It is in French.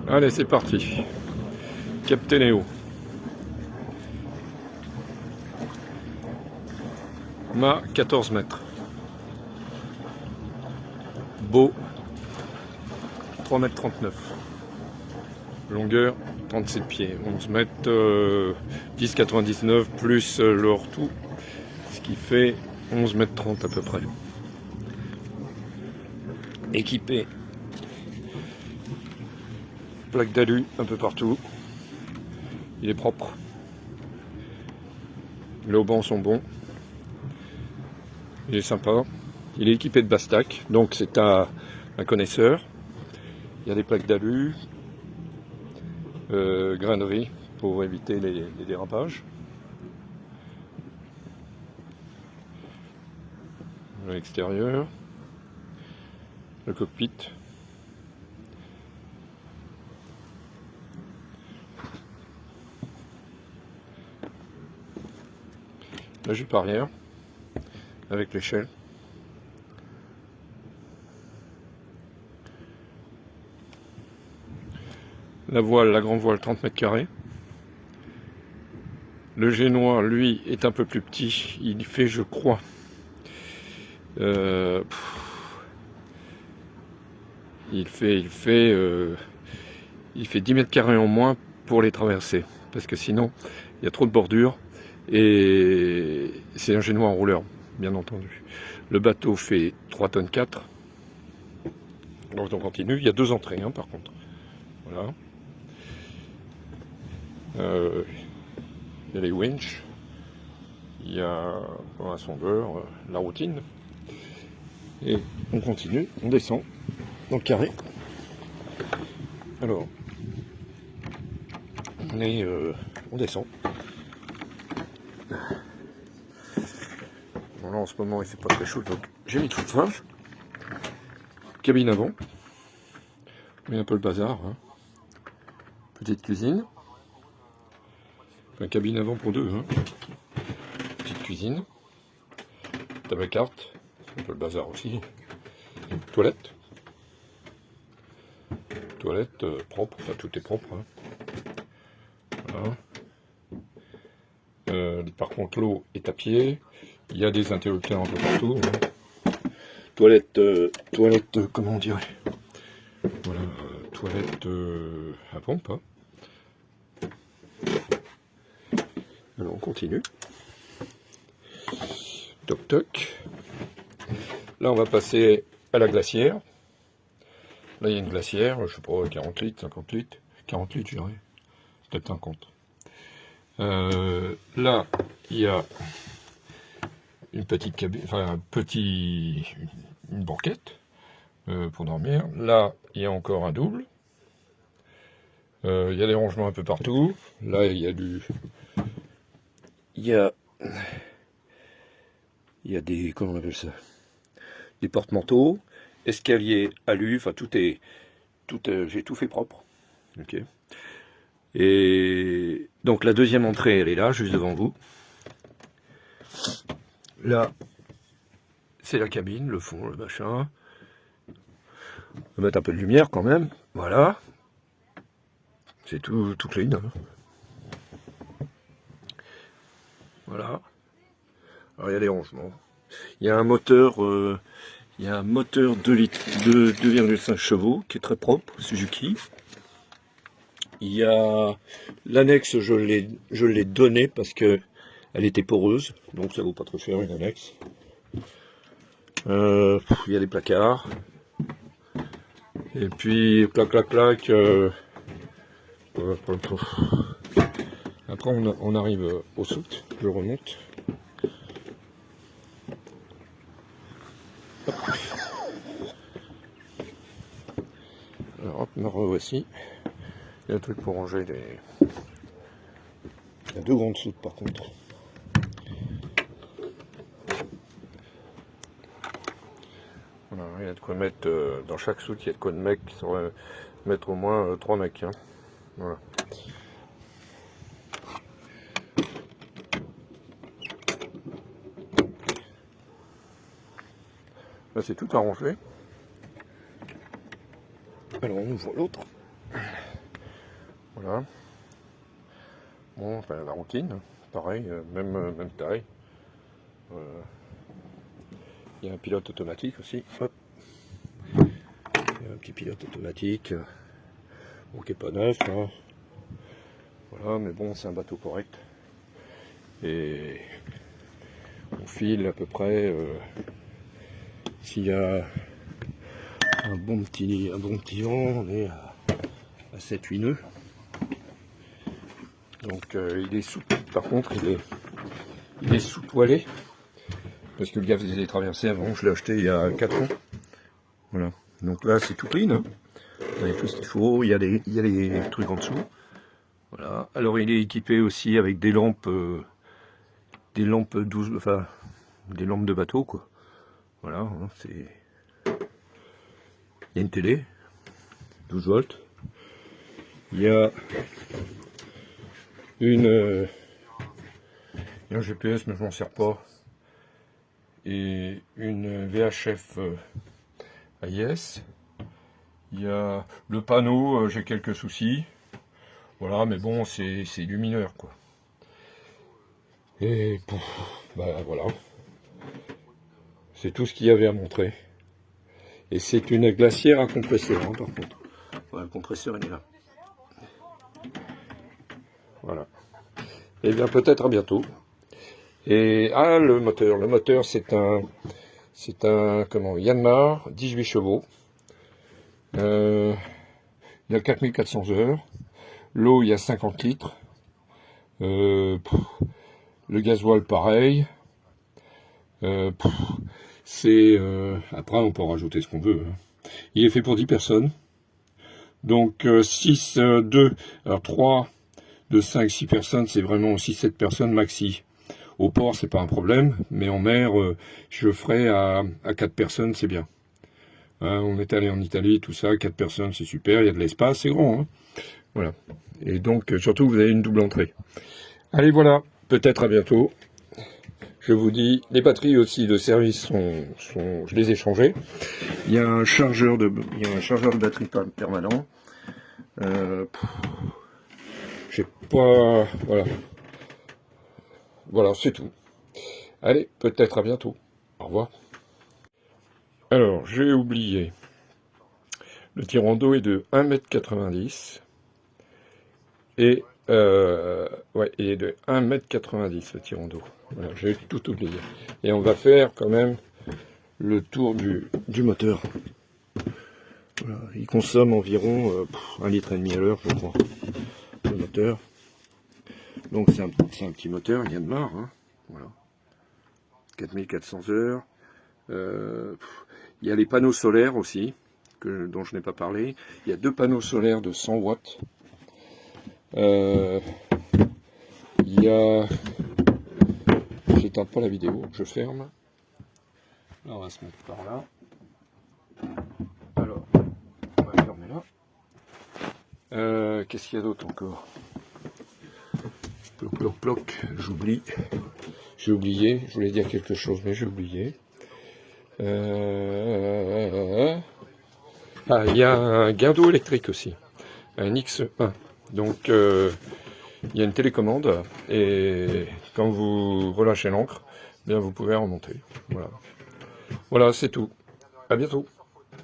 Allez, c'est parti. Capténéo. Mât 14 mètres. Beau 3 mètres 39. Longueur 37 pieds. 11 mètres 10,99 plus le hors-tout. Ce qui fait 11 mètres 30 à peu près. Équipé. Plaque d'alu un peu partout. Il est propre. Les haubans sont bons. Il est sympa. Il est équipé de Bastac, donc c'est un connaisseur. Il y a des plaques d'alu, grainerie pour éviter les dérapages. À l'extérieur, le cockpit. La jupe arrière avec l'échelle. La voile, la grande voile 30 mètres carrés. Le génois, lui, est un peu plus petit. Il fait, je crois, il fait 10 mètres carrés en moins pour les traverser. Parce que sinon, il y a trop de bordures. Et c'est un génois en rouleur, bien entendu. Le bateau fait 3 tonnes 4. Donc on continue. Il y a 2 entrées, par contre. Voilà. Il y a les winches. Il y a un sondeur, la routine. Et on continue, on descend dans le carré. Alors, on descend. Bon, là en ce moment il fait pas très chaud, donc j'ai mis tout de chauffage. Cabine avant. Mais un peu le bazar. Petite cuisine. Enfin, cabine avant pour 2. Petite cuisine. Table à carte. Un peu le bazar aussi. Toilette. Toilette propre, enfin tout est propre. Voilà. Par contre l'eau est à pied. Il y a des interrupteurs un peu partout. Toilette, comment on dirait? Voilà, toilette à pompe. Alors on continue. Toc toc. Là on va passer à la glacière. Là il y a une glacière, je sais pas, 40 litres, 50 litres. 40 litres je dirais. Peut-être 50. Là il y a une petite cabine, enfin une banquette pour dormir. Là il y a encore un double. Il y a des rangements un peu partout. Là il y a des, comment on appelle ça, des porte-manteaux, escalier alu, enfin j'ai tout fait propre. Ok. Et donc la deuxième entrée, elle est là, juste devant vous. Là, c'est la cabine, le fond, le machin. On va mettre un peu de lumière quand même. Voilà. C'est tout clean. Voilà. Alors il y a des rangements. Il y a un moteur, 2,5 chevaux qui est très propre, Suzuki. Il y a l'annexe, je l'ai donné parce que elle était poreuse, donc ça vaut pas trop cher une annexe. Il y a des placards. Et puis clac. Après on arrive au soute, je remonte. Hop. Alors hop, me revoici. Il y a un truc pour ranger les... Il y a 2 grandes soutes par contre. Voilà, il y a de quoi mettre, dans chaque soute, il y a de quoi de mettre au moins 3 mecs. Voilà. Là c'est tout arrangé. Alors on ouvre l'autre. Voilà. Bon, ben, la routine, pareil, même taille. Il y a un pilote automatique aussi. Hop. Il y a un petit pilote automatique. Bon, qui n'est pas neuf. Hein. Voilà, mais bon, c'est un bateau correct. Et on file à peu près. S'il y a un bon petit vent, on est à 7-8 nœuds. Donc il est sous. Par contre, il est sous-toilé. Parce que le gars faisait des traversées avant, je l'ai acheté il y a 4 ans. Voilà. Donc là, c'est tout clean. Hein. Il y a tout ce qu'il faut, il y a les trucs en dessous. Voilà. Alors il est équipé aussi avec des lampes 12, enfin des lampes de bateau quoi. Voilà, hein, c'est. Il y a une télé, 12 volts. Il y a un GPS mais je m'en sers pas. Et une VHF AIS. Il y a le panneau, j'ai quelques soucis. Voilà, mais bon, c'est du mineur, quoi. Et bah voilà. C'est tout ce qu'il y avait à montrer. Et c'est une glacière à compresseur, hein, par contre. Ouais, le compresseur, il est là. Voilà. Et bien, peut-être à bientôt. Et, le moteur, c'est un Yanmar, 18 chevaux. Il y a 4400 heures. L'eau, il y a 50 litres. Le gasoil, pareil. Après, on peut en rajouter ce qu'on veut. Hein. Il est fait pour 10 personnes. Donc, 6, 2, alors 3, 2, 5, 6 personnes, c'est vraiment aussi 7 personnes maxi. Au port, c'est pas un problème, mais en mer, je ferai à 4 personnes, c'est bien. Hein, on est allé en Italie, tout ça, 4 personnes, c'est super, il y a de l'espace, c'est grand. Hein. Voilà. Et donc, surtout, vous avez une double entrée. Allez, voilà, peut-être à bientôt. Je vous dis, les batteries aussi de service je les ai changées. Il y a un chargeur de batterie permanent. J'ai pas, voilà, c'est tout. Allez, peut-être à bientôt. Au revoir. Alors, j'ai oublié. Le tirant d'eau est de 1,90 m. Et, il est de 1,90 m le tirant d'eau. Voilà, j'ai tout oublié. Et on va faire quand même le tour du moteur. Voilà, il consomme environ 1,5 litre à l'heure, je crois, le moteur. Donc c'est un petit moteur, il y a de marre. Hein. Voilà. 4400 heures. Il y a les panneaux solaires aussi, dont je n'ai pas parlé. Il y a 2 panneaux solaires de 100 watts. Il y a... J'éteins pas la vidéo, je ferme. Là, on va se mettre par là. Alors, on va fermer là. Qu'est-ce qu'il y a d'autre encore? Ploc, ploc, ploc, j'oublie. J'ai oublié, je voulais dire quelque chose, mais j'ai oublié. Il y a un guindeau électrique aussi, un X1. Donc, il y a une télécommande, et quand vous relâchez l'ancre, bien vous pouvez remonter. Voilà, voilà, c'est tout. À bientôt.